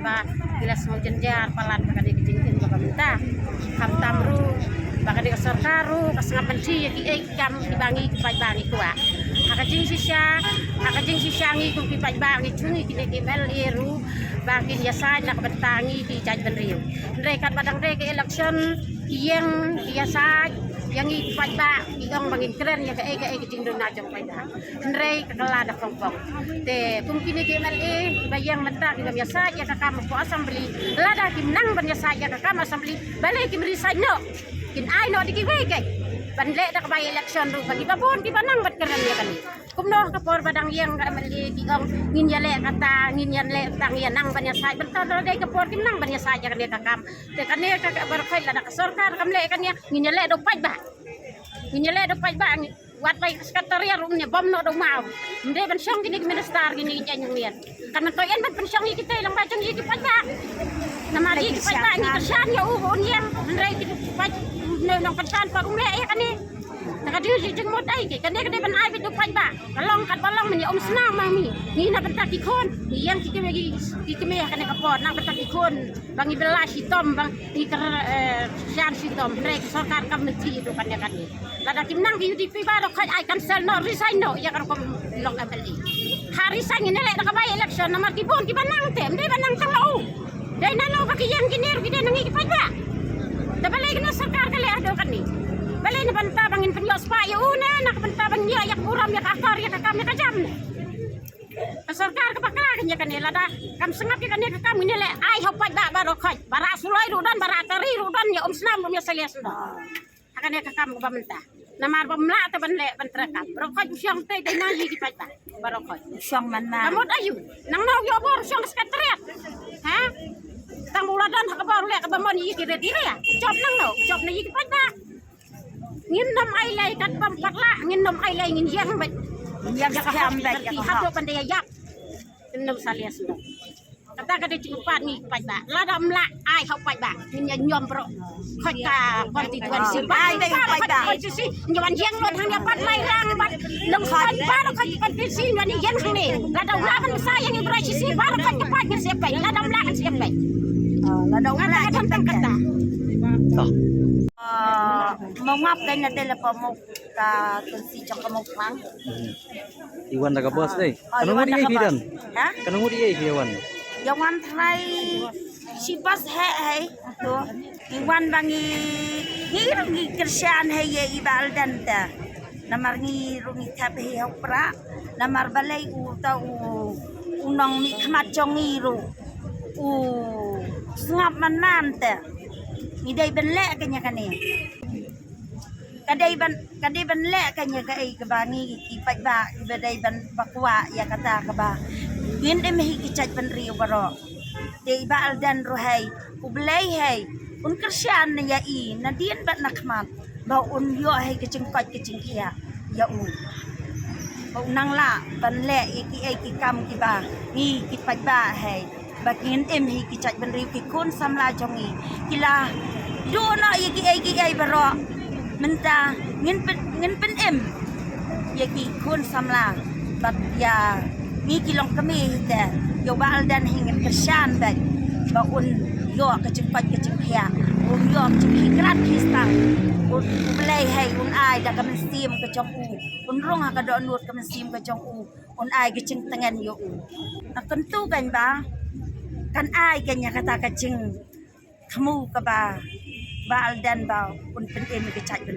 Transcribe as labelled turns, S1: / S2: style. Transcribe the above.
S1: ba gilas mo jenjar palan kada kejingin ba minta kam tamru ba kada sarkaru kas ngapan si kam dibangi bangi kuwa akajing sisya ngi ku bangi cungi kine kemel eru bangin yasa nak bertangi di caj benriu mereka padang reke election yang biasa yang ipat ba igong bangin keren ya ke kejing do na jong paida ndrei kakala da kongkong te kum kini kemel bayang mentak di biasa ya kakam ko assembly lada kimnang ban yasa ya kakam assembly balik kim resign no kin ai no dikiwe ke banle da kabay election ru bagi babon di banang bat keren ya kan kumno kapor badang yang mali digong ngin yale kata ngin yale tang yanang ban yasa bertado dai kapor kimnang ban yasa ya kan ya kakam te kan ya kakak berkait lada kesorkar kamle kan ya ngin yale do pai ba ngin yale do pai ba wat pai sekretariat rumnya bom no do mau nde ban syong gini minister gini janyang nian kan to en ban syong kita lang bacang iki pai ba nama di pai ba ni kersan ya uhun yang ndai di pai nang pensan pa kumle ya kan ni nakadi si jengmot ai ke kan dia ban ai bidu pai ba kalong kat balong men om senang mami ni na bentak ikon yang kita bagi kita me kan kapot nang bentak ikon bangi belas hitom bang ni ker sian hitom rek sarkar kam menti itu kan ya kan ni lada kim nang di UDP ba ro kai ai cancel no resign no ya kan kom long abeli hari sang ini lek nak bay election nomor tibon ki banang tem dai banang tangau dai nalo bagi yang kinir kita nang ikipat ba da balay na sarkar kali ado kan ni balay na banta bangin penyos pa ya una nak banta bangnya ya kuram ya kakar ya kakam ya kajam sarkar ka bakla kan ya kan ni lada kam sengap ya kan ni kakam ni le ai hopat ba barokaj bara sulai rudan bara tari rudan ya snam ya salias ndo akan ya kakam ba menta namar bamla ta ban le ban trakap barokaj syang te dai na yi kipat ba barokaj syang manna amot ayu nang no yo bor syang sekretariat ha tang buladan hakabar le ka bamon yi kire dire ya job nang no job na yi kipat ba ngin nom ai lai kat bam patla ngin nom ai lai ngin yang ba yang ka ham ba ya hado pandai yak nom salias ndo kata kada cukupan ni kipat ba lada mla ai hau pai ba ngin nyom pro khot ka konstituensi ba dai pai ba konstituensi nyawan yang lo hang ya pat lai rang bat long khot ba lo khot konstituensi ni yang hang ni lada ulakan saya yang berasisi ba lo khot kipat ngin siapa lada mla kan siapa lada mla kan kata mengap dan ada pemuk ka kunci cong kemuk mang
S2: Iwan dah kabas deh. Kanung dia bidan.
S1: Ha?
S2: Kanung dia Iwan.
S1: Iwan try si bas hai tu. Iwan bangi ngi kerjaan hai ye ibal dan ta. Namar ngi rungi tap hai hopra. Namar balai u tau unong mi khamat jong ngi ru. U ngap man ta. Ni dai ben lek kanya kan ni. Kadai ban lek kanya ka ai kebangi ipat ba badai ban bakwa ya kata ka ba ngin dem hi kicaj ban riu baro dei ba aldan rohai ublai hai un kersian ya i nadien bat nakmat ba un yo hai kecing kot kecing kia ya u ba nang la ban lek iki ai ki kam ki ba ni kipat ba hai ba ngin em hi kicaj ban riu ki kun samla jongi kila do na iki ai baro menta ngin pen em ya ki kun samla bat ya mi kilong kami te yo bal dan hingin kersan bat ba un yo kecempat kecemkia un yo kecemkrat histang un belai hai un ai da kam sim ke jong u un rong ha ka do nut kam sim ke jong u un ai keceng tengan yo u nak tentu kan ba kan ai kan ya kata keceng kamu ka ba bal dan ba un pen em ke caj ben